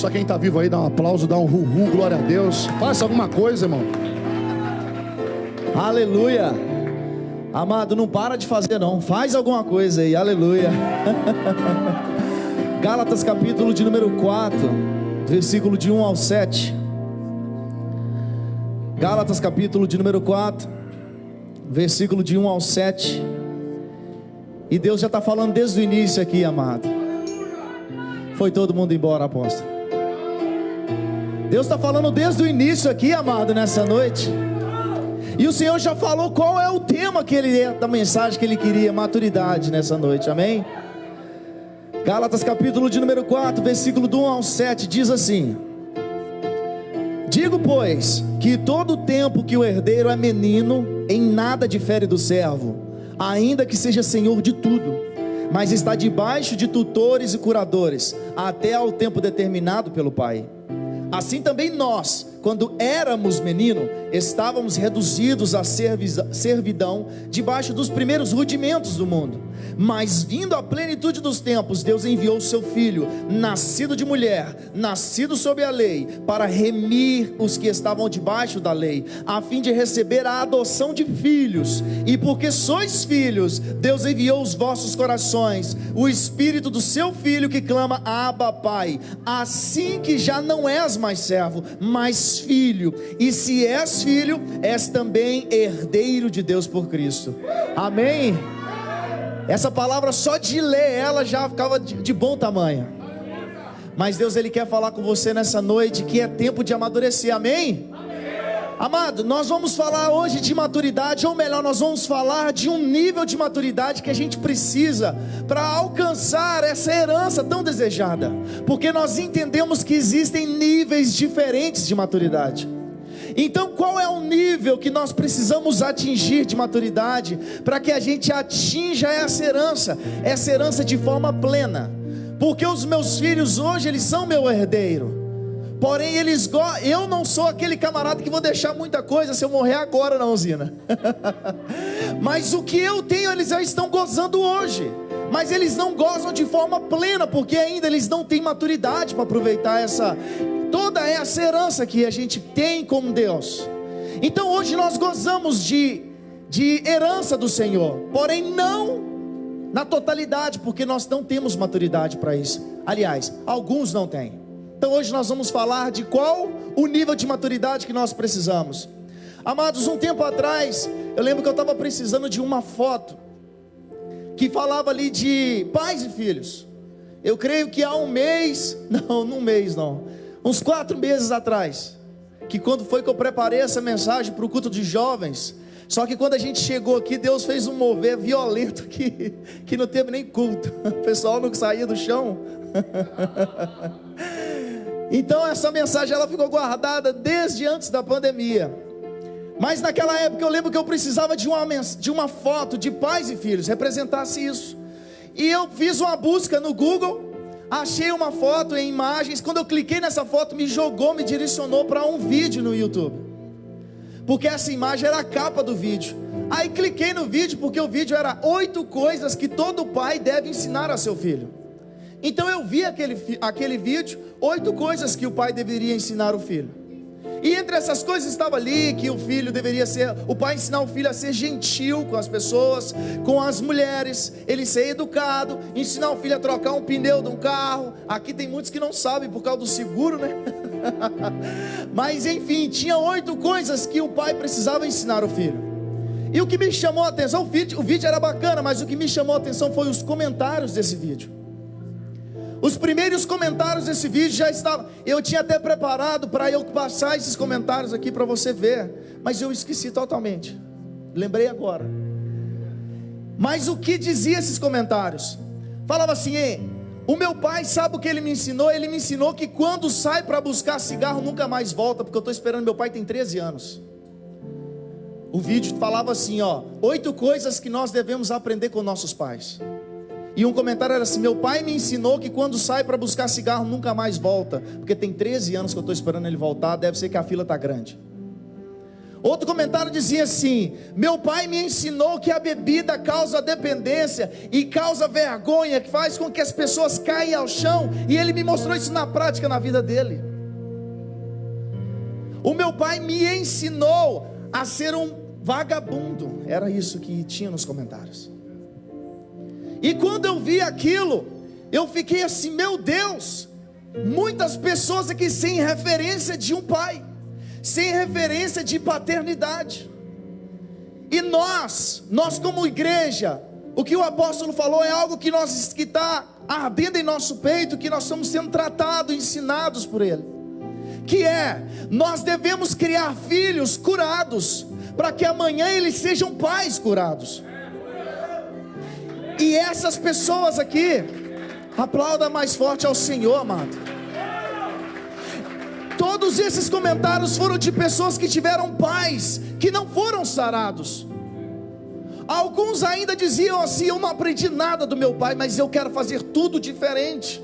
Só quem está vivo aí dá um aplauso, dá um glória a Deus. Faça alguma coisa, irmão. Aleluia. Amado, não para de fazer não, faz alguma coisa aí, aleluia. Gálatas capítulo de número 4, versículo de 1 ao 7. Gálatas capítulo de número 4, versículo de 1 ao 7. E Deus já está falando desde o início aqui, amado. Foi todo mundo embora, apóstolo. Deus está falando desde o início aqui, amado, nessa noite. E o Senhor já falou qual é o tema da mensagem que Ele queria, maturidade, nessa noite, amém? Gálatas capítulo de número 4, versículo do 1 ao 7, diz assim: digo, pois, que todo tempo que o herdeiro é menino, em nada difere do servo, ainda que seja senhor de tudo, mas está debaixo de tutores e curadores, até ao tempo determinado pelo Pai. Assim também nós, quando éramos meninos, estávamos reduzidos à servidão, debaixo dos primeiros rudimentos do mundo. Mas vindo à plenitude dos tempos, Deus enviou o seu Filho, nascido de mulher, nascido sob a lei, para remir os que estavam debaixo da lei, a fim de receber a adoção de filhos. E porque sois filhos, Deus enviou os vossos corações o Espírito do seu Filho, que clama: Abba, Pai. Assim que já não és mais servo, mas filho, e se és filho, és também herdeiro de Deus por Cristo. Amém? Essa palavra, só de ler ela já ficava de bom tamanho. Mas Deus, Ele quer falar com você nessa noite que é tempo de amadurecer, amém? Amado, nós vamos falar hoje de maturidade, ou melhor, nós vamos falar de um nível de maturidade que a gente precisa para alcançar essa herança tão desejada, porque nós entendemos que existem níveis diferentes de maturidade. Então, qual é o nível que nós precisamos atingir de maturidade para que a gente atinja essa herança de forma plena? Porque os meus filhos hoje, eles são meu herdeiro. Porém, eu não sou aquele camarada que vou deixar muita coisa se eu morrer agora na usina. Mas o que eu tenho, eles já estão gozando hoje. Mas eles não gozam de forma plena, porque ainda eles não têm maturidade para aproveitar toda essa herança que a gente tem com Deus. Então hoje nós gozamos de herança do Senhor, porém não na totalidade, porque nós não temos maturidade para isso. Aliás, alguns não têm. Então hoje nós vamos falar de qual o nível de maturidade que nós precisamos. Amados, um tempo atrás, eu lembro que eu estava precisando de uma foto que falava ali de pais e filhos. Eu creio que há uns 4 meses atrás, que quando foi que eu preparei essa mensagem para o culto de jovens. Só que quando a gente chegou aqui, Deus fez um mover violento que não teve nem culto. O pessoal não saía do chão. Então essa mensagem ela ficou guardada desde antes da pandemia. Mas naquela época eu lembro que eu precisava de uma foto de pais e filhos, representasse isso. E eu fiz uma busca no Google, achei uma foto em imagens. Quando eu cliquei nessa foto, me direcionou para um vídeo no YouTube, porque essa imagem era a capa do vídeo. Aí cliquei no vídeo, porque o vídeo era 8 coisas que todo pai deve ensinar a seu filho. Então eu vi aquele vídeo, 8 coisas que o pai deveria ensinar o filho. E entre essas coisas estava ali que o pai ensinar o filho a ser gentil com as pessoas, com as mulheres, ele ser educado, ensinar o filho a trocar um pneu de um carro. Aqui tem muitos que não sabem por causa do seguro, né? Mas enfim, tinha 8 coisas que o pai precisava ensinar o filho. E o que me chamou a atenção, o vídeo era bacana, mas o que me chamou a atenção foi os comentários desse vídeo. Os primeiros comentários desse vídeo já estavam. Eu tinha até preparado para eu passar esses comentários aqui para você ver, mas eu esqueci totalmente. Lembrei agora. Mas o que dizia esses comentários? Falava assim: o meu pai sabe o que ele me ensinou? Ele me ensinou que quando sai para buscar cigarro nunca mais volta, porque eu estou esperando, meu pai tem 13 anos. O vídeo falava assim, 8 coisas que nós devemos aprender com nossos pais. E um comentário era assim: meu pai me ensinou que quando sai para buscar cigarro nunca mais volta, porque tem 13 anos que eu estou esperando ele voltar, deve ser que a fila está grande. Outro comentário dizia assim: meu pai me ensinou que a bebida causa dependência e causa vergonha, que faz com que as pessoas caiam ao chão, e ele me mostrou isso na prática na vida dele. O meu pai me ensinou a ser um vagabundo, era isso que tinha nos comentários. E quando eu vi aquilo, eu fiquei assim: meu Deus, muitas pessoas aqui sem referência de um pai, sem referência de paternidade. E nós como igreja, o que o apóstolo falou é algo que está ardendo em nosso peito, que nós estamos sendo tratados, ensinados por ele, que é: nós devemos criar filhos curados, para que amanhã eles sejam pais curados. E essas pessoas aqui, aplauda mais forte ao Senhor, amado. Todos esses comentários foram de pessoas que tiveram pais que não foram sarados. Alguns ainda diziam assim: eu não aprendi nada do meu pai, mas eu quero fazer tudo diferente.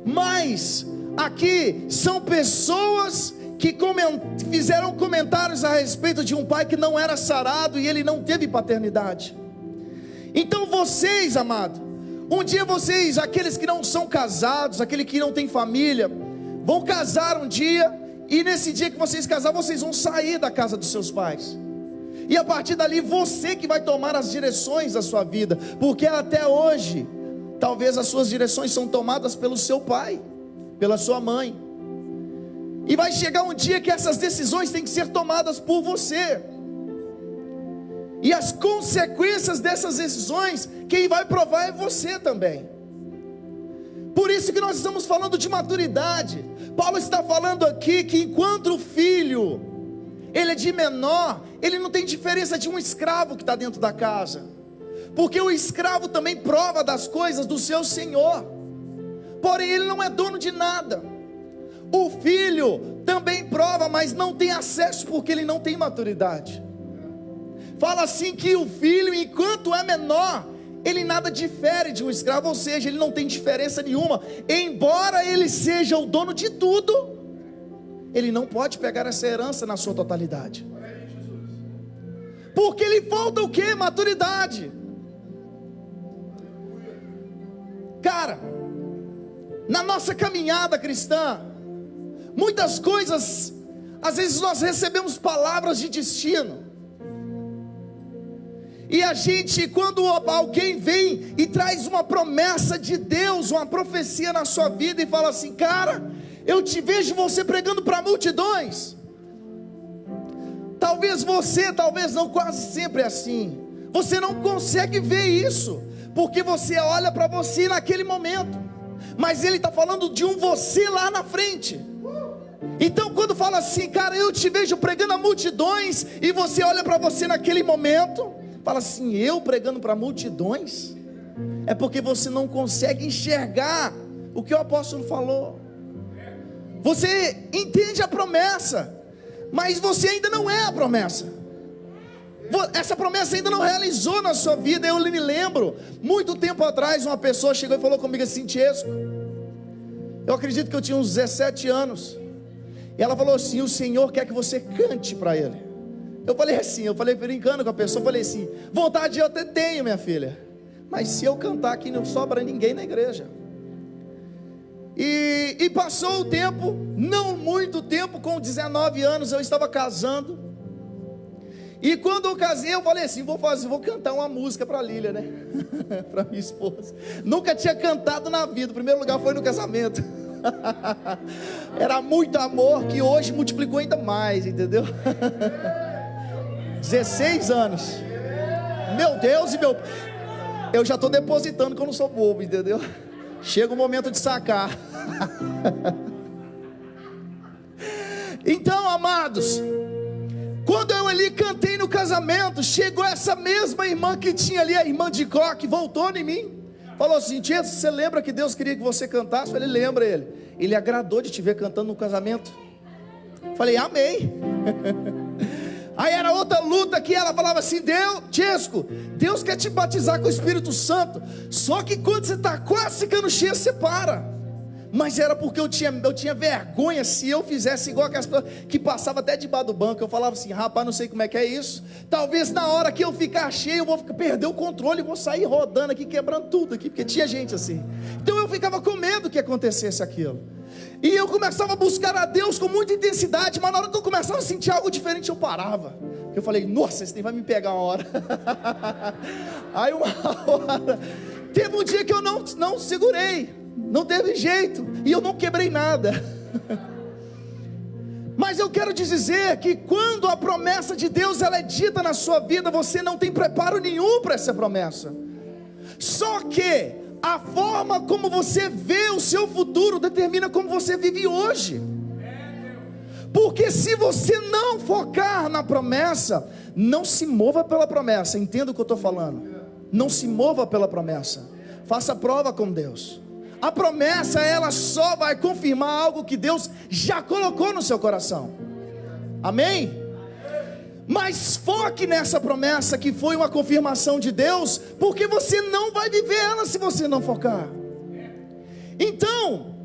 Mas aqui são pessoas que fizeram comentários a respeito de um pai que não era sarado e ele não teve paternidade. Então vocês, amado, um dia vocês, aqueles que não são casados, aqueles que não têm família, vão casar um dia, e nesse dia que vocês casar, vocês vão sair da casa dos seus pais, e a partir dali você que vai tomar as direções da sua vida, porque até hoje talvez as suas direções são tomadas pelo seu pai, pela sua mãe, e vai chegar um dia que essas decisões têm que ser tomadas por você, e as consequências dessas decisões, quem vai provar é você também. Por isso que nós estamos falando de maturidade. Paulo está falando aqui que enquanto o filho, ele é de menor, ele não tem diferença de um escravo que está dentro da casa, porque o escravo também prova das coisas do seu senhor, porém ele não é dono de nada. O filho também prova, mas não tem acesso, porque ele não tem maturidade. Fala assim que o filho, enquanto é menor, ele nada difere de um escravo, ou seja, ele não tem diferença nenhuma. Embora ele seja o dono de tudo, ele não pode pegar essa herança na sua totalidade, porque lhe falta o que? Maturidade. Cara, na nossa caminhada cristã, muitas coisas, às vezes nós recebemos palavras de destino, e a gente, quando alguém vem e traz uma promessa de Deus, uma profecia na sua vida, e fala assim: cara, eu te vejo você pregando para multidões. Talvez você, talvez não, quase sempre é assim. Você não consegue ver isso, porque você olha para você naquele momento, mas ele está falando de um você lá na frente. Então quando fala assim: cara, eu te vejo pregando a multidões, e você olha para você naquele momento, fala assim: eu pregando para multidões? É porque você não consegue enxergar o que o apóstolo falou. Você entende a promessa, mas você ainda não é a promessa. Essa promessa ainda não realizou na sua vida. Eu me lembro, muito tempo atrás, uma pessoa chegou e falou comigo assim: Tiesco, eu acredito que eu tinha uns 17 anos, e ela falou assim: o Senhor quer que você cante para Ele. Eu falei assim, brincando com a pessoa, falei assim: vontade eu até tenho, minha filha, mas se eu cantar aqui não sobra ninguém na igreja. E passou o tempo, não muito tempo, com 19 anos eu estava casando, e quando eu casei eu falei assim: vou cantar uma música para a Lília, né? Para minha esposa. Nunca tinha cantado na vida, o primeiro lugar foi no casamento. Era muito amor que hoje multiplicou ainda mais, entendeu? 16 anos, meu Deus, eu já estou depositando, que eu não sou bobo, entendeu? Chega o momento de sacar. Então, amados, quando eu ali cantei no casamento, chegou essa mesma irmã que tinha ali, a irmã de Có, que voltou em mim, falou assim: Tia, você lembra que Deus queria que você cantasse? Eu falei: lembra. Ele agradou de te ver cantando no casamento. Falei: amém. Aí era outra luta que ela falava assim: Tiesco, Deus quer te batizar com o Espírito Santo, só que quando você está quase ficando cheio, você para. Mas era porque eu tinha vergonha. Se eu fizesse igual aquelas pessoas que passavam até debaixo do banco, eu falava assim: rapaz, não sei como é que é isso. Talvez na hora que eu ficar cheio, eu vou perder o controle e vou sair rodando aqui, quebrando tudo aqui, porque tinha gente assim. Então eu ficava com medo que acontecesse aquilo. E eu começava a buscar a Deus com muita intensidade, mas na hora que eu começava a sentir algo diferente, eu parava. Eu falei: nossa, esse trem vai me pegar uma hora. Aí uma hora, teve um dia que eu não segurei. Não teve jeito, e eu não quebrei nada. Mas eu quero te dizer que quando a promessa de Deus ela é dita na sua vida, você não tem preparo nenhum para essa promessa. Só que a forma como você vê o seu futuro determina como você vive hoje. Porque se você não focar na promessa, não se mova pela promessa. Entenda o que eu estou falando. Não se mova pela promessa. Faça prova com Deus. A promessa, ela só vai confirmar algo que Deus já colocou no seu coração. Amém? Mas foque nessa promessa que foi uma confirmação de Deus, porque você não vai viver ela se você não focar. Então,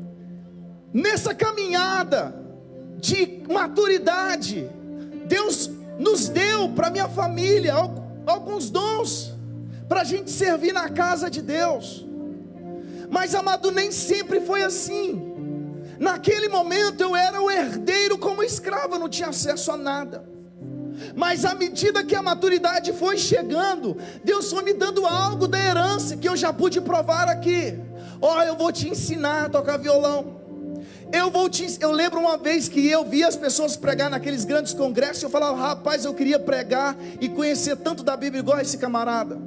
nessa caminhada de maturidade, Deus nos deu para minha família alguns dons para a gente servir na casa de Deus. Mas amado, nem sempre foi assim. Naquele momento eu era o herdeiro como escravo, eu não tinha acesso a nada. Mas à medida que a maturidade foi chegando, Deus foi me dando algo da herança que eu já pude provar aqui. Eu vou te ensinar a tocar violão. Eu lembro uma vez que eu vi as pessoas pregar naqueles grandes congressos. Eu falava: rapaz, eu queria pregar e conhecer tanto da Bíblia igual esse camarada.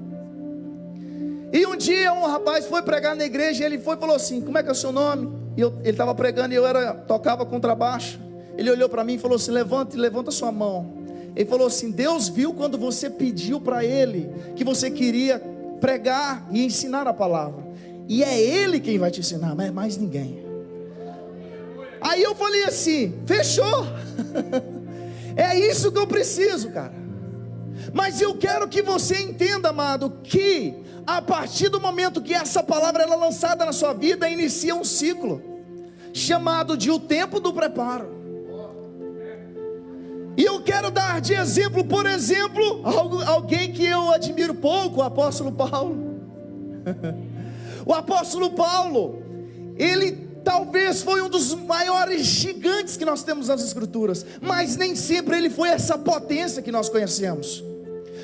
E um dia um rapaz foi pregar na igreja, e ele falou assim: como é que é o seu nome? E ele estava pregando, e eu tocava contrabaixo. Ele olhou para mim e falou assim: levanta sua mão. Ele falou assim: Deus viu quando você pediu para Ele que você queria pregar e ensinar a palavra, e é Ele quem vai te ensinar, mas mais ninguém. Aí eu falei assim: fechou. É isso que eu preciso, cara. Mas eu quero que você entenda, amado, que a partir do momento que essa palavra ela é lançada na sua vida, inicia um ciclo chamado de o tempo do preparo. E eu quero dar de exemplo, por exemplo, alguém que eu admiro pouco, o apóstolo Paulo. O apóstolo Paulo, ele talvez foi um dos maiores gigantes que nós temos nas escrituras, mas nem sempre ele foi essa potência que nós conhecemos.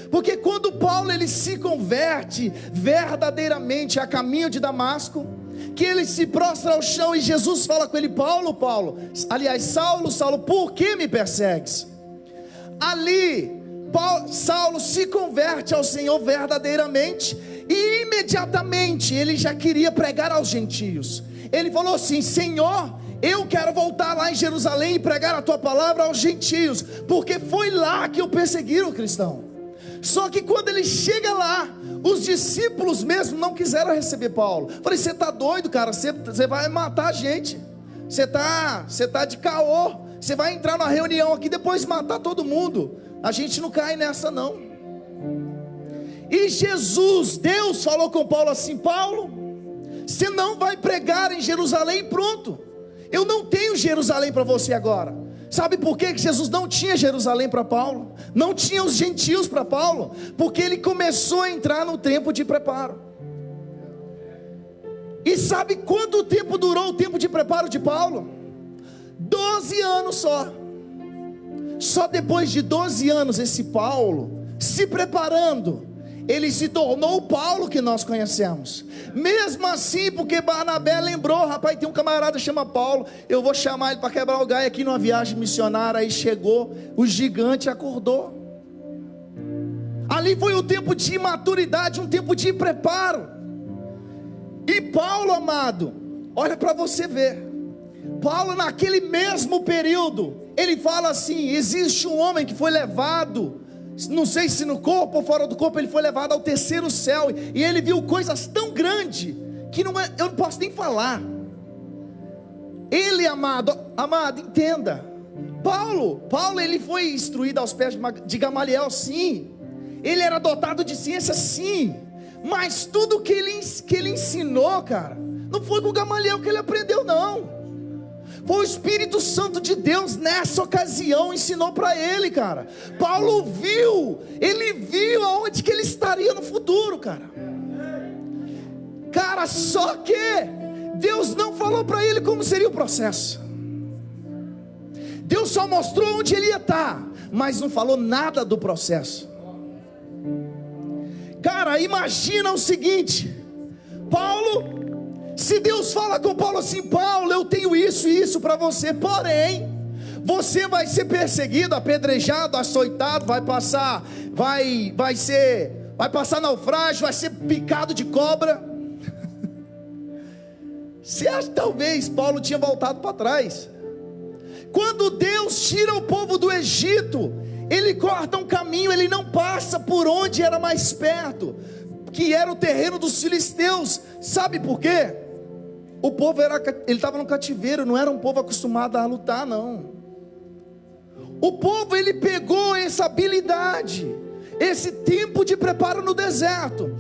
Porque quando Paulo ele se converte verdadeiramente a caminho de Damasco, que ele se prostra ao chão e Jesus fala com ele: Saulo, por que me persegues? Ali Saulo se converte ao Senhor verdadeiramente, e imediatamente ele já queria pregar aos gentios. Ele falou assim: Senhor, eu quero voltar lá em Jerusalém e pregar a tua palavra aos gentios, porque foi lá que eu persegui o cristão. Só que quando ele chega lá, os discípulos mesmo não quiseram receber Paulo. Falei: você está doido, cara? Você vai matar a gente. Você tá de caô. Você vai entrar na reunião aqui, depois matar todo mundo. A gente não cai nessa não. E Deus falou com Paulo assim: Paulo, você não vai pregar em Jerusalém, pronto. Eu não tenho Jerusalém para você agora. Sabe por que Jesus não tinha Jerusalém para Paulo? Não tinha os gentios para Paulo? Porque ele começou a entrar no tempo de preparo. E sabe quanto tempo durou o tempo de preparo de Paulo? 12 anos só. Só depois de 12 anos esse Paulo se preparando, ele se tornou o Paulo que nós conhecemos. Mesmo assim, porque Barnabé lembrou: rapaz, tem um camarada que chama Paulo, eu vou chamar ele para quebrar o galho aqui numa viagem missionária. Aí chegou, o gigante acordou. Ali foi um tempo de maturidade, um tempo de preparo. E Paulo, amado, olha para você ver, Paulo naquele mesmo período, ele fala assim: existe um homem que foi levado, não sei se no corpo ou fora do corpo, ele foi levado ao terceiro céu, e ele viu coisas tão grandes, que eu não posso nem falar. Ele, amado, entenda, Paulo ele foi instruído aos pés de Gamaliel, sim. Ele era dotado de ciência, sim. Mas tudo que ele ensinou, cara, Não foi com Gamaliel que ele aprendeu, não. Foi o Espírito Santo de Deus nessa ocasião ensinou para ele, cara. Paulo viu, ele viu aonde que ele estaria no futuro, cara. Cara, só que Deus não falou para ele como seria o processo. Deus só mostrou onde ele ia estar, mas não falou nada do processo. Cara, imagina o seguinte: Paulo, se Deus fala com Paulo assim: Paulo, eu tenho isso e isso para você, porém, você vai ser perseguido, apedrejado, açoitado, vai passar naufrágio, vai ser picado de cobra. Você acha que talvez Paulo tinha voltado para trás? Quando Deus tira o povo do Egito, ele corta um caminho, ele não passa por onde era mais perto, que era o terreno dos filisteus. Sabe por quê? O povo ele estava no cativeiro, não era um povo acostumado a lutar, não. O povo, ele pegou essa habilidade, esse tempo de preparo no deserto.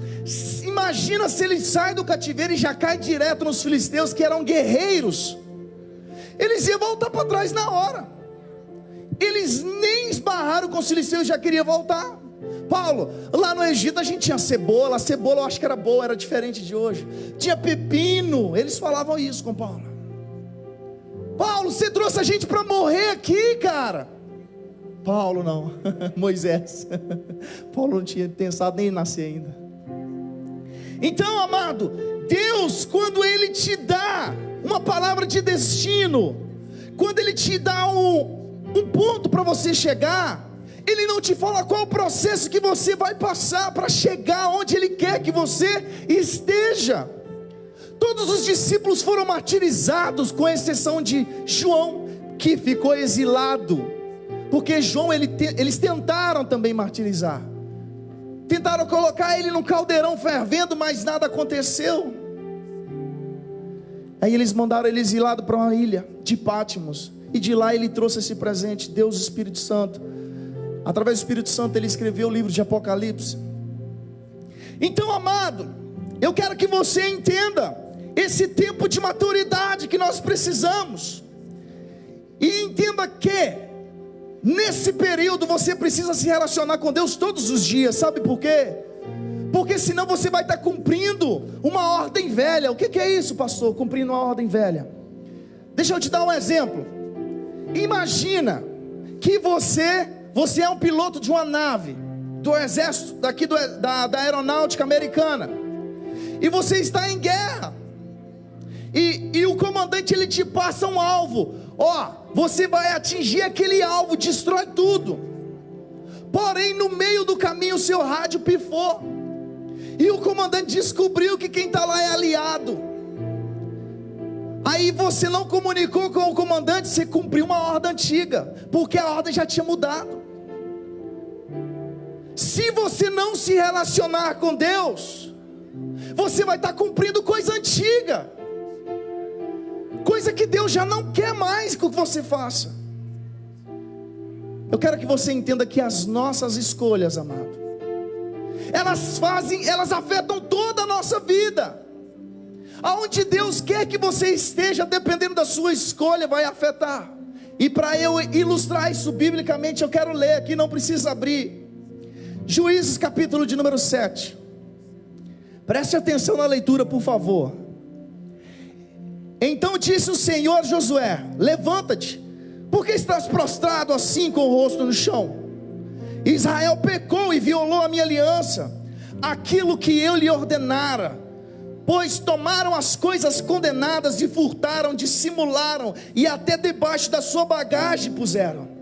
Imagina se ele sai do cativeiro e já cai direto nos filisteus, que eram guerreiros. Eles iam voltar para trás na hora. Eles nem esbarraram com os filisteus e já queriam voltar. Paulo, lá no Egito a gente tinha cebola. A cebola eu acho que era boa, era diferente de hoje. Tinha pepino. Eles falavam isso com Paulo. Paulo, você trouxe a gente para morrer aqui, cara. Paulo não. Moisés. Paulo não tinha pensado nem em nascer ainda. Então, amado, Deus, quando Ele te dá uma palavra de destino, quando Ele te dá um ponto para você chegar, Ele não te fala qual o processo que você vai passar para chegar onde Ele quer que você esteja. Todos os discípulos foram martirizados, com exceção de João, que ficou exilado, porque João, eles tentaram também martirizar, tentaram colocar ele num caldeirão fervendo, mas nada aconteceu. Aí eles mandaram ele exilado para uma ilha de Pátimos, e de lá ele trouxe esse presente, Deus, o Espírito Santo. Através do Espírito Santo ele escreveu o livro de Apocalipse. Então, amado, eu quero que você entenda esse tempo de maturidade que nós precisamos, e entenda que nesse período você precisa se relacionar com Deus todos os dias. Sabe por quê? Porque senão você vai estar cumprindo uma ordem velha. O que é isso, pastor? Cumprindo uma ordem velha. Deixa eu te dar um exemplo. Imagina que você é um piloto de uma nave do exército daqui da aeronáutica americana, e você está em guerra, e o comandante ele te passa um alvo. Você vai atingir aquele alvo, destrói tudo. Porém, no meio do caminho o seu rádio pifou, e o comandante descobriu que quem está lá é aliado. Aí você não comunicou com o comandante, você cumpriu uma ordem antiga, porque a ordem já tinha mudado. Se você não se relacionar com Deus, você vai estar cumprindo coisa antiga, coisa que Deus já não quer mais que você faça. Eu quero que você entenda que as nossas escolhas, amado, elas afetam toda a nossa vida. Aonde Deus quer que você esteja, dependendo da sua escolha, vai afetar. E para eu ilustrar isso biblicamente, eu quero ler aqui, não precisa abrir, Juízes capítulo de número 7. Preste atenção na leitura, por favor. Então disse o Senhor a Josué: levanta-te, porque estás prostrado assim com o rosto no chão? Israel pecou e violou a minha aliança, aquilo que eu lhe ordenara, pois tomaram as coisas condenadas e furtaram, dissimularam, e até debaixo da sua bagagem puseram.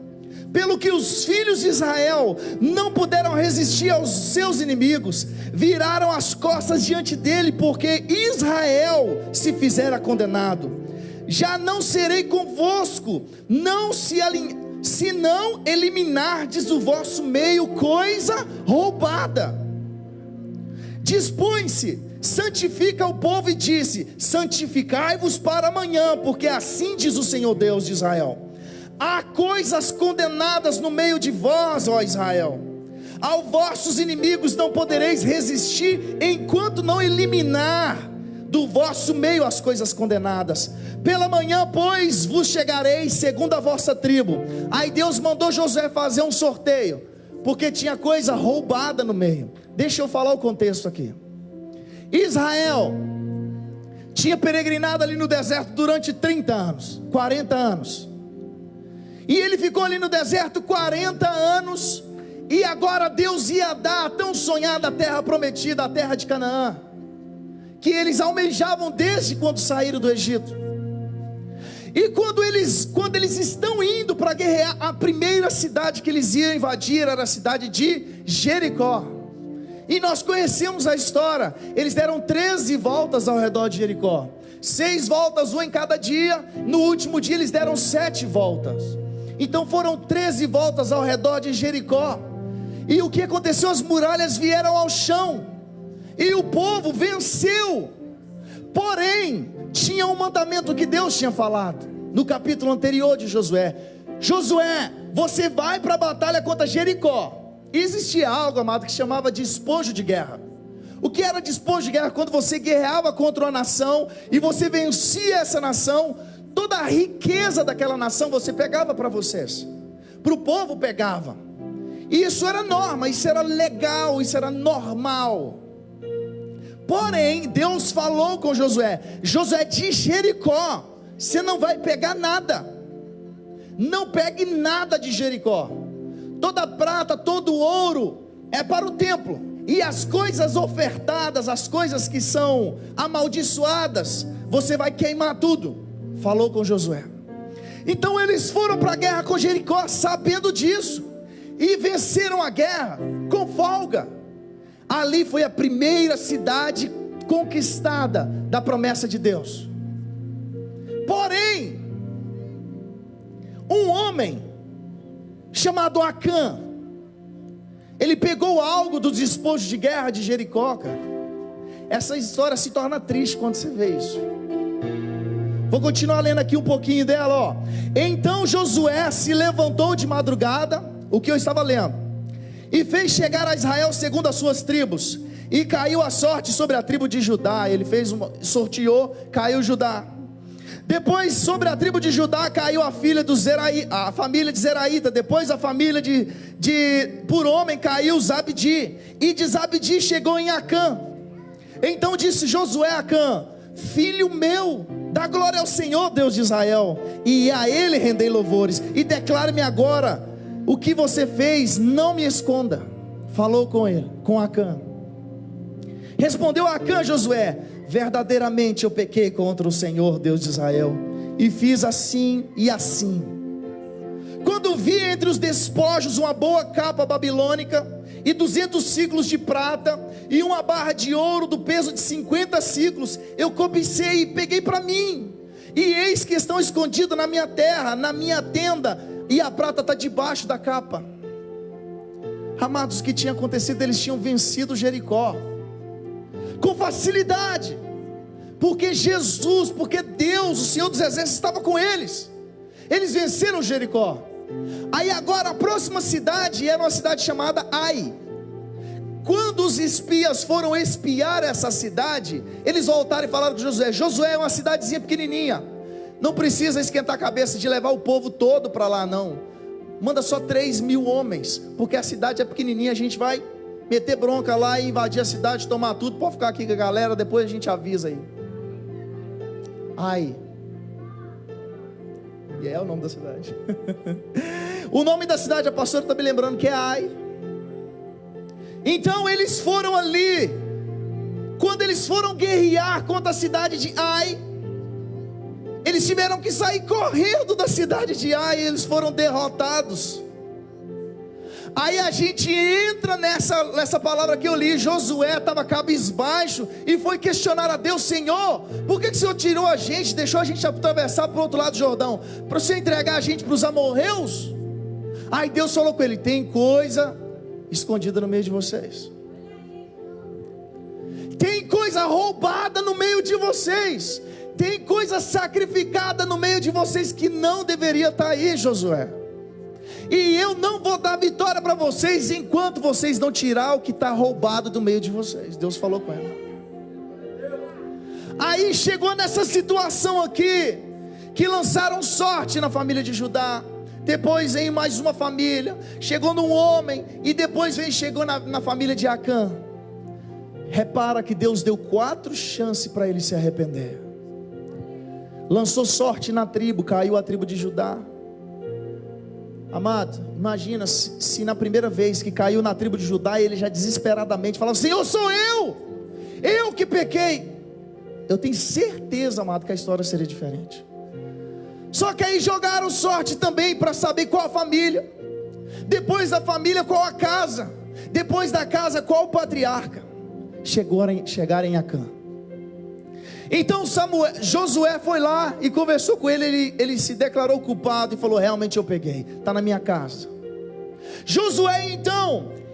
Pelo que os filhos de Israel não puderam resistir aos seus inimigos, viraram as costas diante dele, porque Israel se fizera condenado. Já não serei convosco, se não eliminardes do vosso meio coisa roubada. Dispõe-se, santifica o povo, e disse: santificai-vos para amanhã, porque assim diz o Senhor Deus de Israel: há coisas condenadas no meio de vós, ó Israel. Aos vossos inimigos não podereis resistir, enquanto não eliminar do vosso meio as coisas condenadas. Pela manhã, pois, vos chegareis segundo a vossa tribo. Aí Deus mandou Josué fazer um sorteio, porque tinha coisa roubada no meio. Deixa eu falar o contexto aqui. Israel tinha peregrinado ali no deserto durante 30 anos, 40 anos. E ele ficou ali no deserto 40 anos. E agora Deus ia dar a tão sonhada terra prometida, a terra de Canaã, que eles almejavam desde quando saíram do Egito. E quando eles estão indo para guerrear, a primeira cidade que eles iam invadir era a cidade de Jericó. E nós conhecemos a história. Eles deram 13 voltas ao redor de Jericó, 6 voltas, uma em cada dia. No último dia eles deram 7 voltas. Então foram 13 voltas ao redor de Jericó. E o que aconteceu? As muralhas vieram ao chão, e o povo venceu. Porém, tinha um mandamento que Deus tinha falado no capítulo anterior de Josué: Josué, você vai para a batalha contra Jericó. E existia algo, amado, que chamava de despojo de guerra. O que era despojo de guerra? Quando você guerreava contra uma nação e você vencia essa nação, toda a riqueza daquela nação você pegava para vocês, para o povo pegava. E isso era norma, isso era legal, isso era normal. Porém, Deus falou com Josué: Josué, de Jericó você não vai pegar nada. Não pegue nada de Jericó. Toda a prata, todo o ouro é para o templo, e as coisas ofertadas, as coisas que são amaldiçoadas, você vai queimar tudo. Falou com Josué. Então eles foram para a guerra com Jericó, sabendo disso, e venceram a guerra com folga. Ali foi a primeira cidade conquistada da promessa de Deus. Porém, um homem chamado Acã, ele pegou algo do despojo de guerra de Jericó, cara. Essa história se torna triste quando você vê isso. Vou continuar lendo aqui um pouquinho dela, ó. Então Josué se levantou de madrugada, o que eu estava lendo, e fez chegar a Israel segundo as suas tribos, e caiu a sorte sobre a tribo de Judá. Ele sorteou, caiu Judá. Depois sobre a tribo de Judá caiu a família de Zeraíta. Depois a família por homem caiu Zabdi, e de Zabdi chegou em Acã. Então disse Josué a Acã: filho meu, dá glória ao Senhor Deus de Israel, e a ele rendei louvores, e declare-me agora o que você fez, não me esconda. Falou com ele, com Acã. Respondeu Acã a Josué: verdadeiramente eu pequei contra o Senhor Deus de Israel, e fiz assim e assim. Quando vi entre os despojos uma boa capa babilônica, e 200 ciclos de prata, e uma barra de ouro do peso de 50 ciclos, eu cobicei e peguei para mim. E eis que estão escondidos na minha terra, na minha tenda, e a prata está debaixo da capa. Amados, o que tinha acontecido? Eles tinham vencido Jericó com facilidade, porque Deus, o Senhor dos Exércitos, estava com eles. Eles venceram Jericó. Aí agora a próxima cidade era uma cidade chamada Ai. Quando os espias foram espiar essa cidade, eles voltaram e falaram com Josué: Josué, é uma cidadezinha pequenininha, não precisa esquentar a cabeça de levar o povo todo para lá não, manda só 3.000 homens, porque a cidade é pequenininha, a gente vai meter bronca lá e invadir a cidade, tomar tudo, pode ficar aqui com a galera, depois a gente avisa aí. Ai, e é o nome da cidade. O nome da cidade, a pastora está me lembrando que é Ai. Então eles foram ali, quando eles foram guerrear contra a cidade de Ai, eles tiveram que sair correndo da cidade de Ai, eles foram derrotados. Aí a gente entra nessa palavra que eu li. Josué estava cabisbaixo e foi questionar a Deus: Senhor, por que o Senhor tirou a gente, deixou a gente atravessar para o outro lado do Jordão? Para o Senhor entregar a gente para os amorreus? Aí Deus falou com ele: tem coisa escondida no meio de vocês, tem coisa roubada no meio de vocês, tem coisa sacrificada no meio de vocês que não deveria estar aí, Josué. E eu não vou dar vitória para vocês enquanto vocês não tirar o que está roubado do meio de vocês. Deus falou com ela. Aí chegou nessa situação aqui, que lançaram sorte na família de Judá. Depois vem mais uma família, chegou num homem, e depois chegou na família de Acã. Repara que Deus deu 4 chances para ele se arrepender. Lançou sorte na tribo, caiu a tribo de Judá. Amado, imagina se na primeira vez que caiu na tribo de Judá, ele já desesperadamente falava: Senhor, sou eu que pequei. Eu tenho certeza, amado, que a história seria diferente. Só que aí jogaram sorte também para saber qual a família, depois da família qual a casa, depois da casa qual o patriarca. Chegaram em Acã. Então Josué foi lá e conversou com ele se declarou culpado e falou: realmente eu peguei, está na minha casa. Josué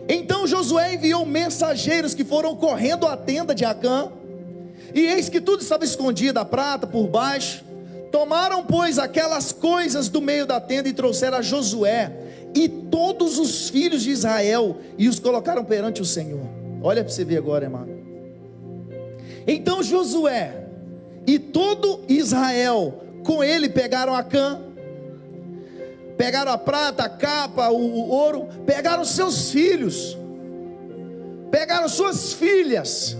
então Josué enviou mensageiros que foram correndo à tenda de Acã, e eis que tudo estava escondido, a prata por baixo. Tomaram, pois, aquelas coisas do meio da tenda e trouxeram a Josué e todos os filhos de Israel e os colocaram perante o Senhor. Olha para você ver agora, irmão. Então Josué e todo Israel com ele pegaram Acã, pegaram a prata, a capa, o ouro, pegaram seus filhos, pegaram suas filhas,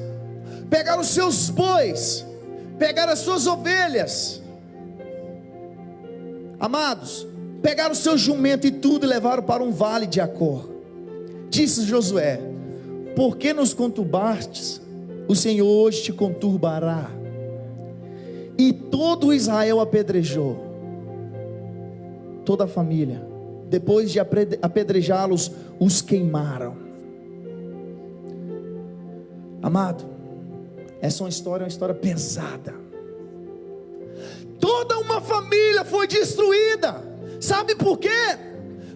pegaram seus bois, pegaram as suas ovelhas. Amados, pegaram o seu jumento e tudo e levaram para um vale de Acor. Disse Josué: por que nos conturbastes? O Senhor hoje te conturbará. E todo Israel apedrejou, toda a família. Depois de apedrejá-los, os queimaram. Amado, essa é uma história pesada. Toda uma família foi destruída. Sabe por quê?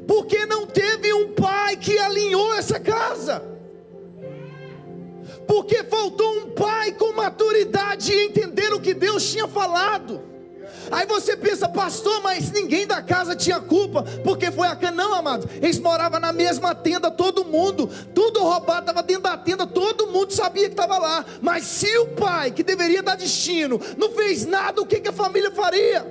Porque não teve um pai que alinhou essa casa. Porque faltou um pai com maturidade e entender o que Deus tinha falado. Aí você pensa: pastor, mas ninguém da casa tinha culpa, porque foi Acã. Não, amado, eles moravam na mesma tenda, todo mundo, tudo roubado, estava dentro da tenda, todo mundo sabia que estava lá. Mas se o pai, que deveria dar destino, não fez nada, o que a família faria?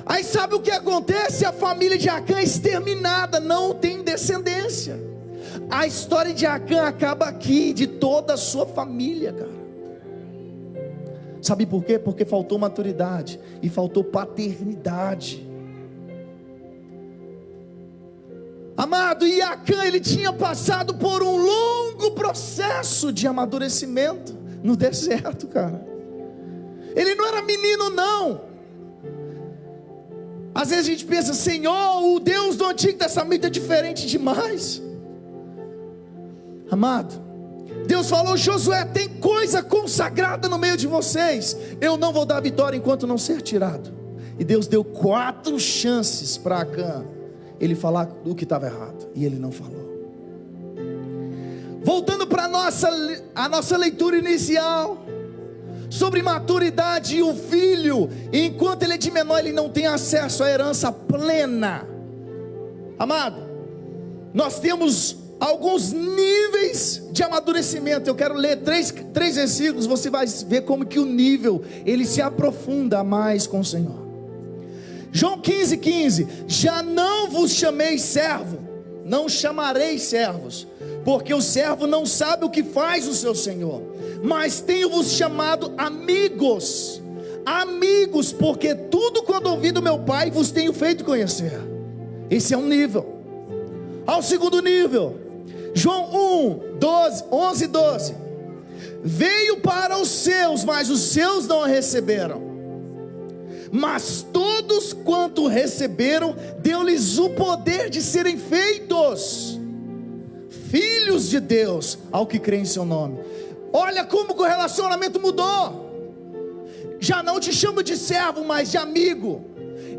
Aí sabe o que acontece? A família de Acã é exterminada, não tem descendência. A história de Acã acaba aqui, de toda a sua família, cara. Sabe por quê? Porque faltou maturidade e faltou paternidade. Amado, e Acã, ele tinha passado por um longo processo de amadurecimento no deserto, cara. Ele não era menino, não. Às vezes a gente pensa: Senhor, o Deus do Antigo Testamento é diferente demais. Amado, Deus falou: Josué, tem coisa consagrada no meio de vocês, eu não vou dar vitória enquanto não ser tirado. E Deus deu 4 chances para Acã ele falar o que estava errado, e ele não falou. Voltando para a nossa leitura inicial sobre maturidade, e o filho, enquanto ele é de menor, ele não tem acesso à herança plena. Amado, nós temos alguns níveis de amadurecimento. Eu quero ler três versículos. Você vai ver como que o nível, ele se aprofunda mais com o Senhor. João 15:15. Já não vos chamei servo, não chamarei servos, porque o servo não sabe o que faz o seu senhor, mas tenho-vos chamado amigos. Amigos, porque tudo quanto ouvi do meu pai vos tenho feito conhecer. Esse é um nível. Ao segundo nível, João 11:12. Veio para os seus, mas os seus não a receberam. Mas todos quanto receberam, deu-lhes o poder de serem feitos filhos de Deus, ao que crê em seu nome. Olha como que o relacionamento mudou. Já não te chamo de servo, mas de amigo.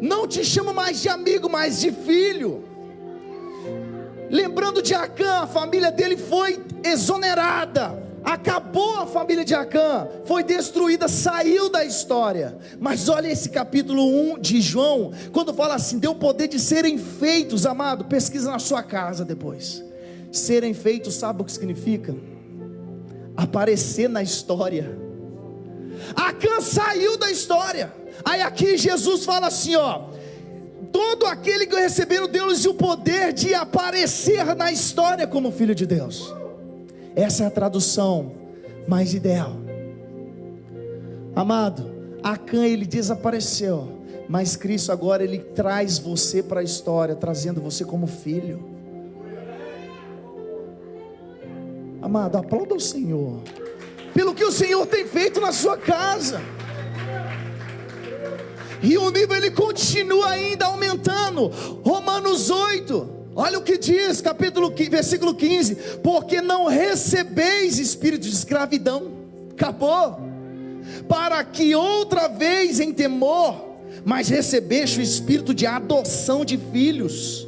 Não te chamo mais de amigo, mas de filho. Lembrando de Acã, a família dele foi exonerada. Acabou a família de Acã, foi destruída, saiu da história. Mas olha esse capítulo 1 de João, quando fala assim: deu o poder de serem feitos. Amado, pesquisa na sua casa depois. Serem feitos, sabe o que significa? aparecer na história. Acã saiu da história. Aí aqui Jesus fala assim, ó: todo aquele que receber o Deus e o poder de aparecer na história como filho de Deus. Essa é a tradução mais ideal. Amado, Acã ele desapareceu, mas Cristo agora ele traz você para a história, trazendo você como filho. Amado, aplauda o Senhor pelo que o Senhor tem feito na sua casa. E o nível ele continua ainda aumentando. Romanos 8, olha o que diz, versículo 15: porque não recebeis espírito de escravidão, acabou, para que outra vez em temor, mas recebeste o espírito de adoção de filhos,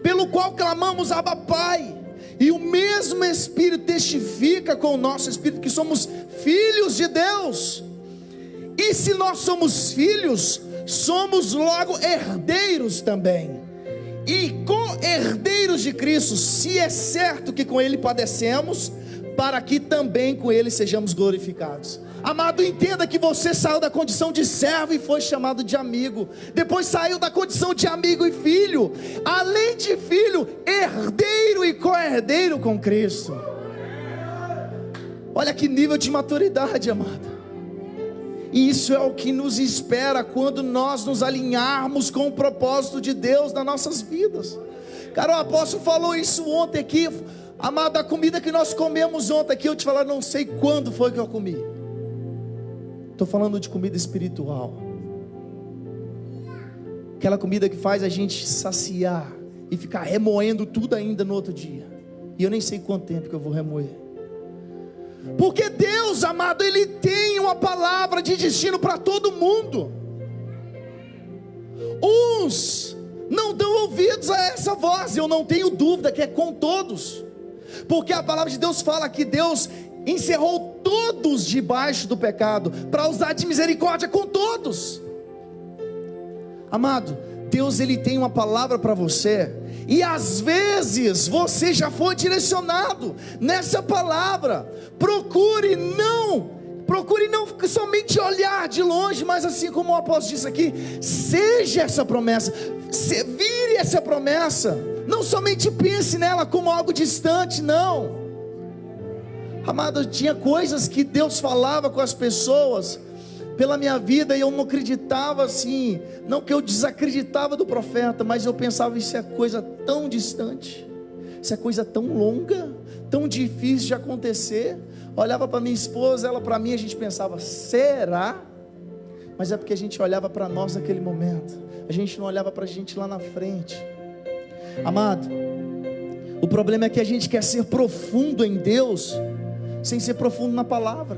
pelo qual clamamos Abba Pai. E o mesmo Espírito testifica com o nosso espírito que somos filhos de Deus. E se nós somos filhos, somos logo herdeiros também, e co-herdeiros de Cristo, se é certo que com Ele padecemos, para que também com Ele sejamos glorificados. Amado, entenda que você saiu da condição de servo e foi chamado de amigo. Depois saiu da condição de amigo e filho. Além de filho, herdeiro e co-herdeiro com Cristo. Olha que nível de maturidade, amado. E isso é o que nos espera quando nós nos alinharmos com o propósito de Deus nas nossas vidas. Cara, o apóstolo falou isso ontem aqui. Amado, a comida que nós comemos ontem aqui, eu te falar, não sei quando foi que eu comi. Estou falando de comida espiritual. Aquela comida que faz a gente saciar e ficar remoendo tudo ainda no outro dia. E eu nem sei quanto tempo que eu vou remoer. Porque Deus, amado, Ele tem uma palavra de destino para todo mundo. Uns não dão ouvidos a essa voz. Eu não tenho dúvida que é com todos. Porque a palavra de Deus fala que Deus encerrou todos debaixo do pecado, para usar de misericórdia com todos. Amado, Deus ele tem uma palavra para você, e às vezes você já foi direcionado nessa palavra. Procure não somente olhar de longe, mas assim como o apóstolo disse aqui, seja essa promessa, vire essa promessa, não somente pense nela como algo distante, não. Amado, tinha coisas que Deus falava com as pessoas pela minha vida, e eu não acreditava assim, não que eu desacreditava do profeta, mas eu pensava, isso é coisa tão distante, isso é coisa tão longa, tão difícil de acontecer. Olhava para minha esposa, ela para mim, a gente pensava, será? Mas é porque a gente olhava para nós naquele momento, a gente não olhava para a gente lá na frente. Amado, o problema é que a gente quer ser profundo em Deus, sem ser profundo na palavra.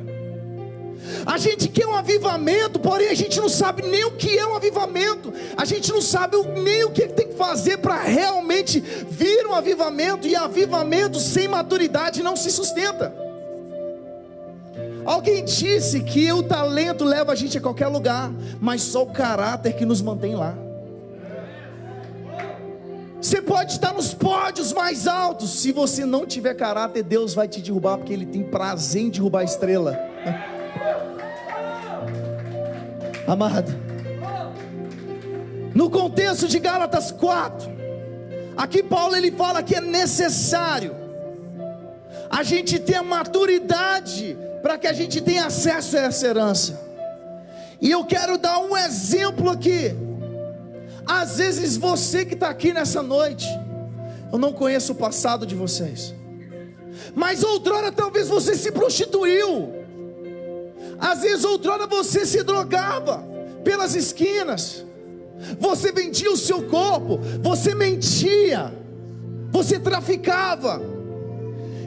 A gente quer um avivamento, porém a gente não sabe nem o que é um avivamento. A gente não sabe nem o que tem que fazer para realmente vir um avivamento. E avivamento sem maturidade não se sustenta. Alguém disse que o talento leva a gente a qualquer lugar, mas só o caráter que nos mantém lá. Você pode estar nos pódios mais altos, se você não tiver caráter, Deus vai te derrubar, porque Ele tem prazer em derrubar a estrela. Amado, no contexto de Gálatas 4, aqui Paulo ele fala que é necessário a gente ter a maturidade para que a gente tenha acesso a essa herança. E eu quero dar um exemplo aqui. Às vezes você que está aqui nessa noite, eu não conheço o passado de vocês, mas outrora talvez você se prostituiu. Às vezes outrora você se drogava pelas esquinas, você vendia o seu corpo, você mentia, você traficava.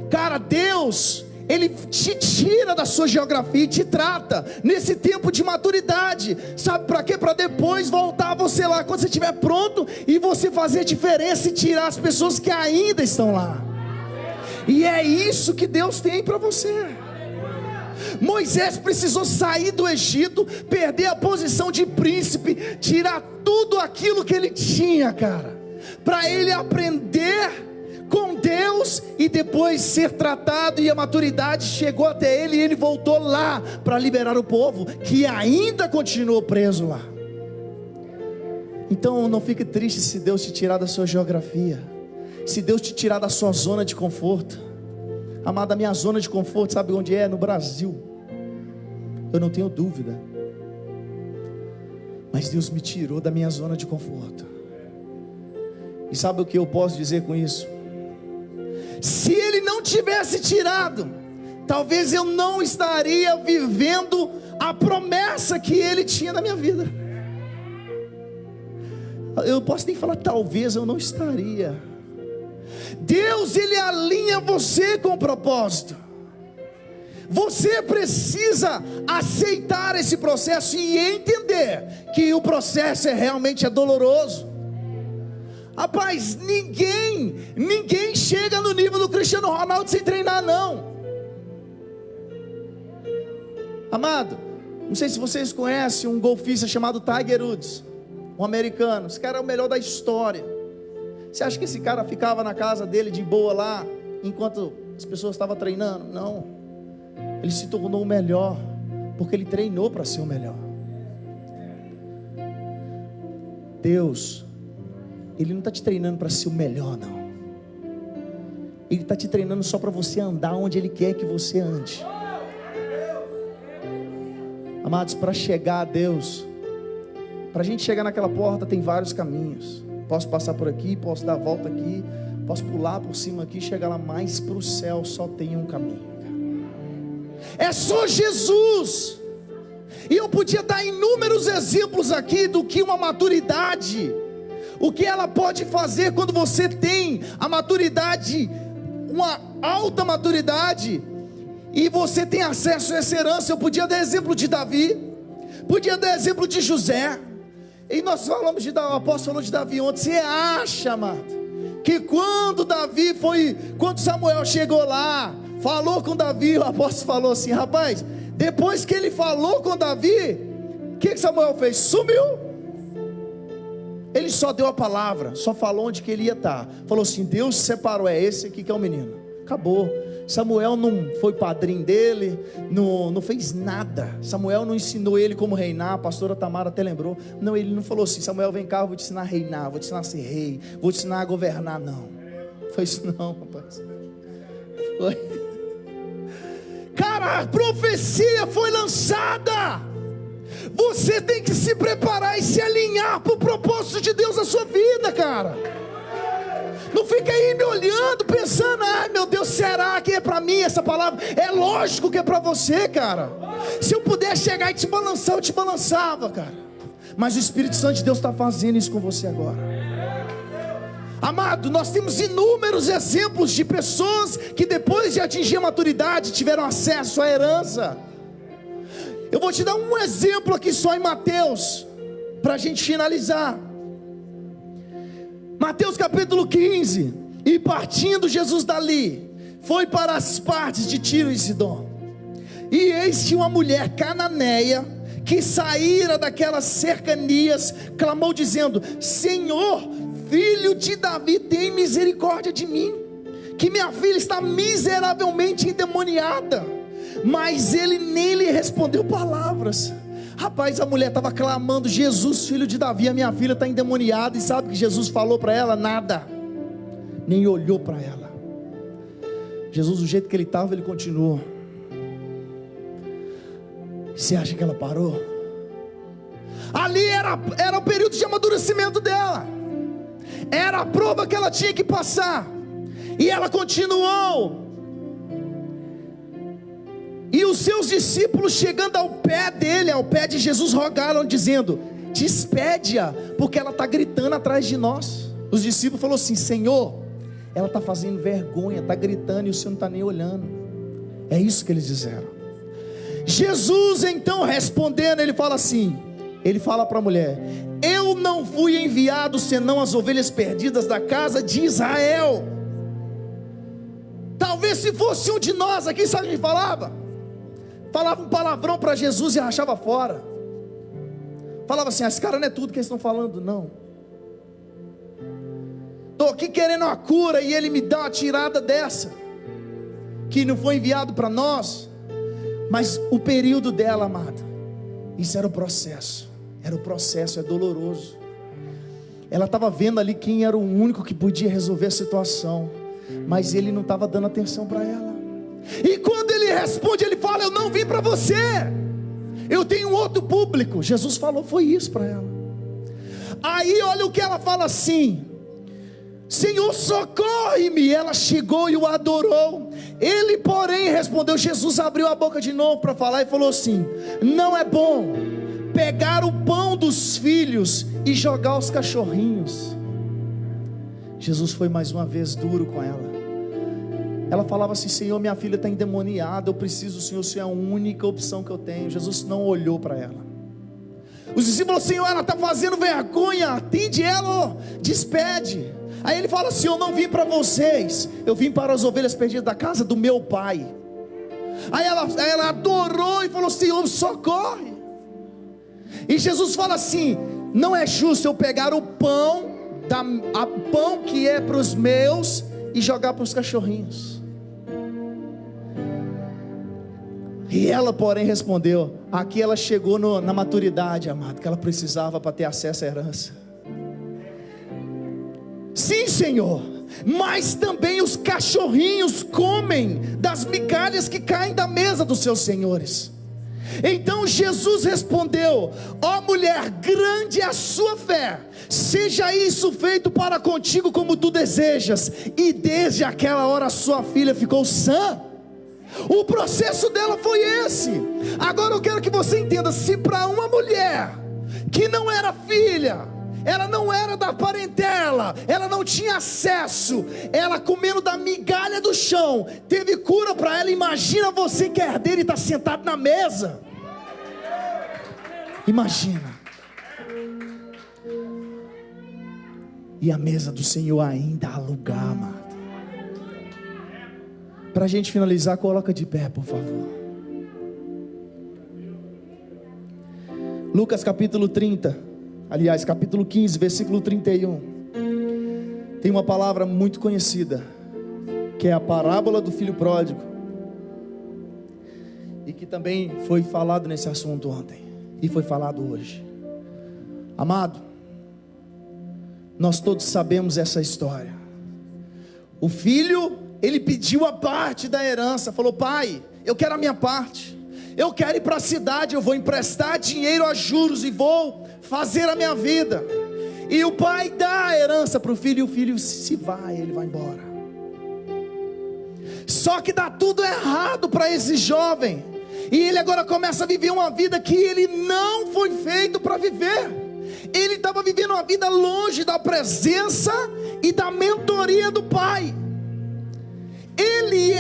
Cara, Deus, Ele te tira da sua geografia e te trata nesse tempo de maturidade. Sabe para quê? Para depois voltar você lá quando você estiver pronto, e você fazer diferença e tirar as pessoas que ainda estão lá. E é isso que Deus tem para você. Moisés precisou sair do Egito, perder a posição de príncipe, tirar tudo aquilo que ele tinha, cara, para ele aprender com Deus e depois ser tratado, e a maturidade chegou até ele e ele voltou lá para liberar o povo que ainda continuou preso lá. Então não fique triste se Deus te tirar da sua geografia, se Deus te tirar da sua zona de conforto. Amada, a minha zona de conforto, sabe onde é? No Brasil. Eu não tenho dúvida. Mas Deus me tirou da minha zona de conforto. E sabe o que eu posso dizer com isso? Se Ele não tivesse tirado, talvez eu não estaria vivendo a promessa que Ele tinha na minha vida. Eu posso nem falar talvez, eu não estaria. Deus, Ele alinha você com o propósito. Você precisa aceitar esse processo e entender que o processo realmente é doloroso. Rapaz, ninguém chega no nível do Cristiano Ronaldo sem treinar, não. Amado, não sei se vocês conhecem um golfista chamado Tiger Woods, um americano. Esse cara é o melhor da história. Você acha que esse cara ficava na casa dele de boa lá, enquanto as pessoas estavam treinando? Não. Ele se tornou o melhor, porque ele treinou para ser o melhor. Deus, Ele não está te treinando para ser o melhor, não. Ele está te treinando só para você andar onde Ele quer que você ande. Amados, para chegar a Deus, para a gente chegar naquela porta tem vários caminhos. Posso passar por aqui, posso dar a volta aqui, posso pular por cima aqui, chegar lá, mais para o céu só tem um caminho. É só Jesus. E eu podia dar inúmeros exemplos aqui do que uma maturidade, o que ela pode fazer quando você tem a maturidade, uma alta maturidade, e você tem acesso a essa herança. Eu podia dar exemplo de Davi, podia dar exemplo de José, e nós falamos o apóstolo falou de Davi ontem. Você acha, amado, que quando Samuel chegou lá, falou com Davi, o apóstolo falou assim, rapaz, depois que ele falou com Davi, o que Samuel fez? Sumiu. Ele só deu a palavra, só falou onde que ele ia estar. Falou assim, Deus separou, é esse aqui que é o menino. Acabou. Samuel não foi padrinho dele, não fez nada. Samuel não ensinou ele como reinar. A pastora Tamara até lembrou. Não, ele não falou assim, Samuel, vem cá, eu vou te ensinar a reinar, vou te ensinar a ser rei, vou te ensinar a governar. Não, foi isso não, rapaz. Foi. Cara, a profecia foi lançada. Você tem que se preparar e se alinhar para o propósito de Deus na sua vida, cara. Não fica aí me olhando, pensando, ai meu Deus, será que é para mim essa palavra? É lógico que é para você, cara. Se eu pudesse chegar e te balançar, eu te balançava, cara. Mas o Espírito Santo de Deus está fazendo isso com você agora. Amado, nós temos inúmeros exemplos de pessoas que depois de atingir a maturidade tiveram acesso à herança. Eu vou te dar um exemplo aqui só em Mateus, para a gente finalizar. Mateus capítulo 15. E partindo Jesus dali, foi para as partes de Tiro e Sidom. E eis que uma mulher cananeia, que saíra daquelas cercanias, clamou dizendo, Senhor, filho de Davi, tem misericórdia de mim, que minha filha está miseravelmente endemoniada. Mas ele nem lhe respondeu palavras. Rapaz, a mulher estava clamando, Jesus, filho de Davi, a minha filha está endemoniada. E sabe o que Jesus falou para ela? Nada, nem olhou para ela. Jesus, do jeito que ele estava, ele continuou. Você acha que ela parou? Ali era o período de amadurecimento dela, era a prova que ela tinha que passar, e ela continuou. E os seus discípulos, chegando ao pé dele, ao pé de Jesus, rogaram dizendo, despede-a, porque ela está gritando atrás de nós. Os discípulos falaram assim, Senhor, ela está fazendo vergonha, está gritando e o Senhor não está nem olhando. É isso que eles disseram. Jesus então respondendo, ele fala assim, ele fala para a mulher, eu não fui enviado senão as ovelhas perdidas da casa de Israel. Talvez se fosse um de nós aqui, sabe o que falava? Falava um palavrão para Jesus e rachava fora. Falava assim, esse cara não é tudo que eles estão falando, não. estou aqui querendo uma cura e ele me dá uma tirada dessa, que não foi enviado para nós. Mas o período dela, amada, isso era o processo, é doloroso. Ela estava vendo ali quem era o único que podia resolver a situação, mas ele não estava dando atenção para ela. E quando ele responde, ele fala: eu não vim para você, eu tenho um outro público. Jesus falou, foi isso para ela. Aí olha o que ela fala assim: Senhor, socorre-me. Ela chegou e o adorou. Ele, porém, respondeu. Jesus abriu a boca de novo para falar e falou assim: não é bom pegar o pão dos filhos e jogar aos cachorrinhos. Jesus foi mais uma vez duro com ela. Ela falava assim: Senhor, minha filha está endemoniada, eu preciso do Senhor, o Senhor é a única opção que eu tenho. Jesus não olhou para ela. Os discípulos: Senhor, ela está fazendo vergonha, atende ela, despede. Aí ele fala assim: eu não vim para vocês, eu vim para as ovelhas perdidas da casa do meu pai. Aí ela adorou e falou: Senhor, socorre. E Jesus fala assim: não é justo eu pegar o pão, pão que é para os meus, e jogar para os cachorrinhos. E ela, porém, respondeu. Aqui ela chegou na maturidade, amado, que ela precisava para ter acesso à herança. Sim, Senhor, mas também os cachorrinhos comem das migalhas que caem da mesa dos seus senhores. Então Jesus respondeu: ó mulher, grande é a sua fé, seja isso feito para contigo como tu desejas. E desde aquela hora sua filha ficou sã. O processo dela foi esse. Agora eu quero que você entenda: se para uma mulher que não era filha, ela não era da parentela, ela não tinha acesso, ela comendo da migalha do chão, teve cura para ela, imagina você que é herdeiro e está sentado na mesa. Imagina. E a mesa do Senhor ainda há lugar, amado. Para a gente finalizar, coloca de pé, por favor. Lucas capítulo 30, aliás, capítulo 15, versículo 31. Tem uma palavra muito conhecida, que é a parábola do filho pródigo, e que também foi falado nesse assunto ontem, e foi falado hoje. Amado, nós todos sabemos essa história. O filho, ele pediu a parte da herança, falou: pai, eu quero a minha parte, eu quero ir para a cidade, eu vou emprestar dinheiro a juros e vou fazer a minha vida. E o pai dá a herança para o filho, e o filho se vai, ele vai embora. Só que dá tudo errado para esse jovem, e ele agora começa a viver uma vida que ele não foi feito para viver. Ele estava vivendo uma vida longe da presença e da mentoria do pai. Ele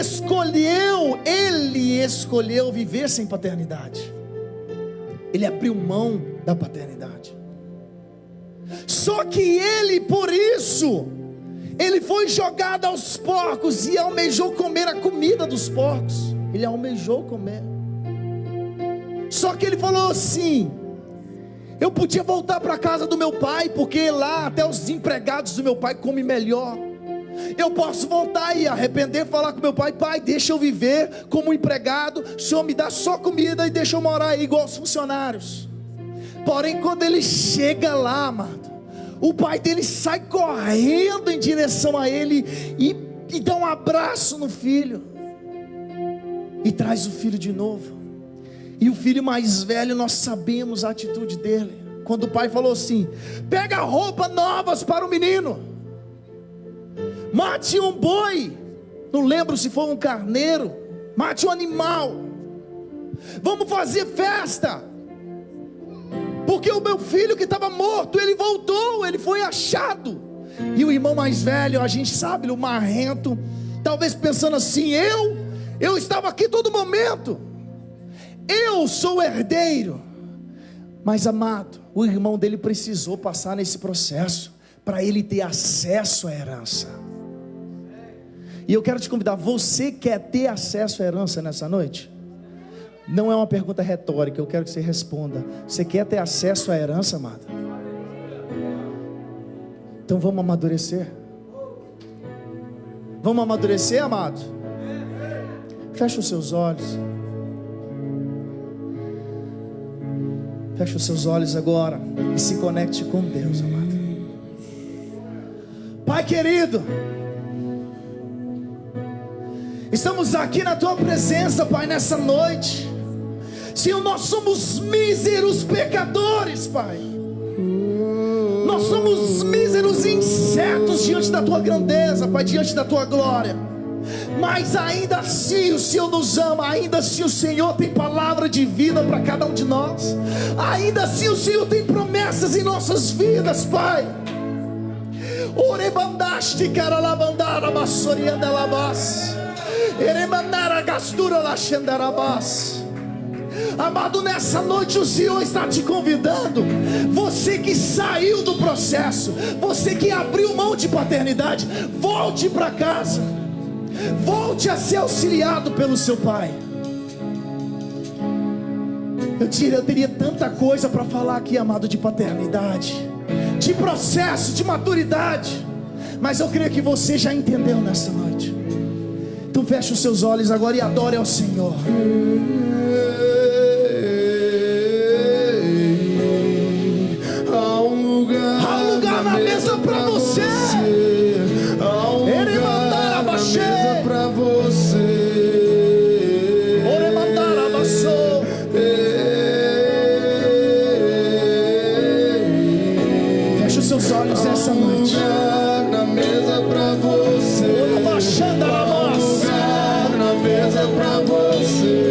escolheu viver sem paternidade. Ele abriu mão da paternidade. Só que ele, por isso, ele foi jogado aos porcos e almejou comer a comida dos porcos. Ele almejou comer. Só que ele falou assim: eu podia voltar para a casa do meu pai, porque lá até os empregados do meu pai comem melhor. Eu posso voltar e arrepender, falar com meu pai: pai, deixa eu viver como empregado, o Senhor me dá só comida e deixa eu morar aí igual os funcionários. Porém, quando ele chega lá, amado, o pai dele sai correndo em direção a ele e dá um abraço no filho, e traz o filho de novo. E o filho mais velho, nós sabemos a atitude dele, quando o pai falou assim: pega roupas novas para o menino, mate um boi, não lembro se foi um carneiro, mate um animal, vamos fazer festa, porque o meu filho que estava morto, ele voltou, ele foi achado. E o irmão mais velho, a gente sabe, o marrento, talvez pensando assim: eu estava aqui todo momento, eu sou o herdeiro. Mas amado, o irmão dele precisou passar nesse processo para ele ter acesso à herança. E eu quero te convidar: você quer ter acesso à herança nessa noite? Não é uma pergunta retórica, eu quero que você responda. Você quer ter acesso à herança, amado? Então vamos amadurecer. Vamos amadurecer, amado? Fecha os seus olhos. Fecha os seus olhos agora e se conecte com Deus, amado. Pai querido, estamos aqui na Tua presença, Pai, nessa noite. Senhor, nós somos míseros pecadores, Pai. Nós somos míseros insetos diante da Tua grandeza, Pai, diante da Tua glória. Mas ainda assim o Senhor nos ama, ainda assim o Senhor tem palavra de vida para cada um de nós, ainda assim o Senhor tem promessas em nossas vidas, Pai. Orebandaste caralabandara bassorianda labas, eremandara gastura laxandarabas. Amado, nessa noite o Senhor está te convidando. Você que saiu do processo, você que abriu mão de paternidade, volte para casa. Volte a ser auxiliado pelo seu pai. Eu teria tanta coisa para falar aqui, amado, de paternidade, de processo, de maturidade, mas eu creio que você já entendeu nessa noite. Então feche os seus olhos agora e adore ao Senhor. Há um lugar na mesa para você. Ele mandar abaixar para você. Ele mandar abaixou. Feche os seus olhos essa noite. Na mesa para você. Abaixando a voz. Na mesa para você.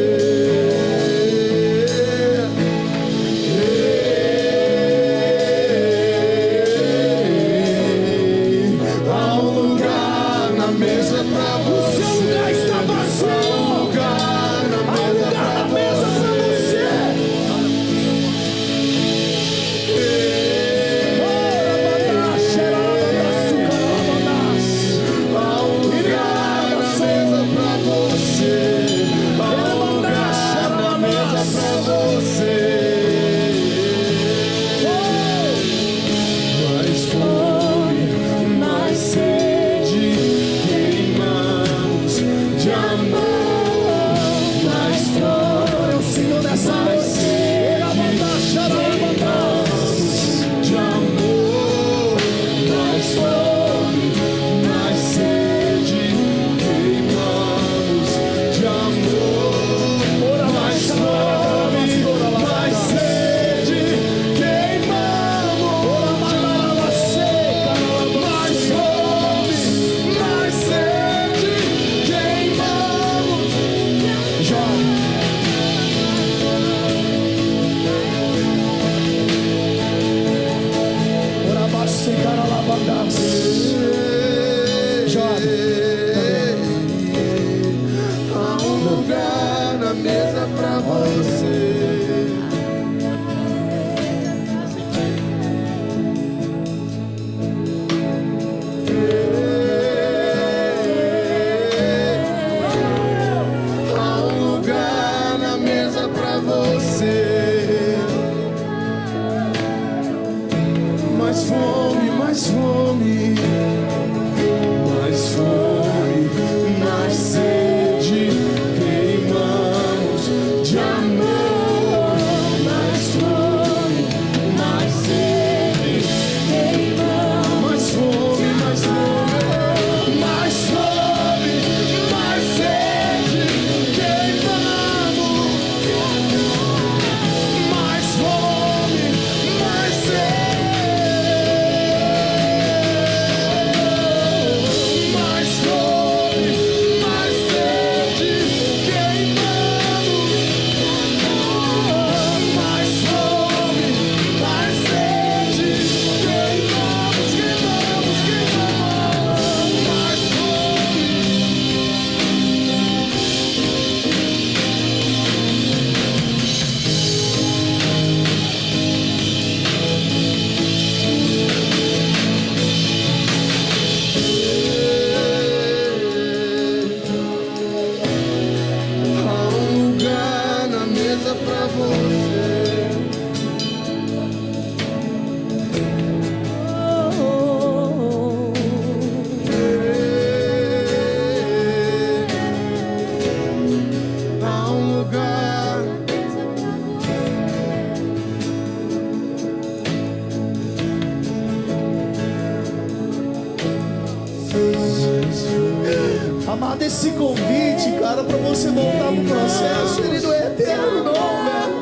Guarda esse convite, cara, pra você voltar pro processo. Ele não é eterno, não, velho.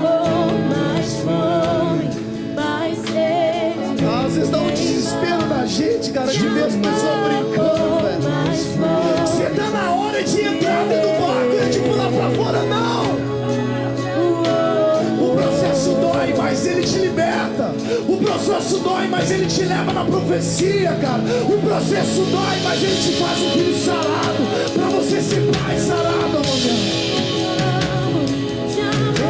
Mais fome, mais sede. Às vezes dá um desespero na gente, cara, de ver as pessoas brincando, velho. Você tá na hora de entrar dentro do barco e de pular pra fora, não. O processo dói, mas ele te liberta. O processo dói, mas ele te leva na profecia, cara. O processo dói, mas ele te faz um filho sarado, pra você ser pai sarado, meu Deus.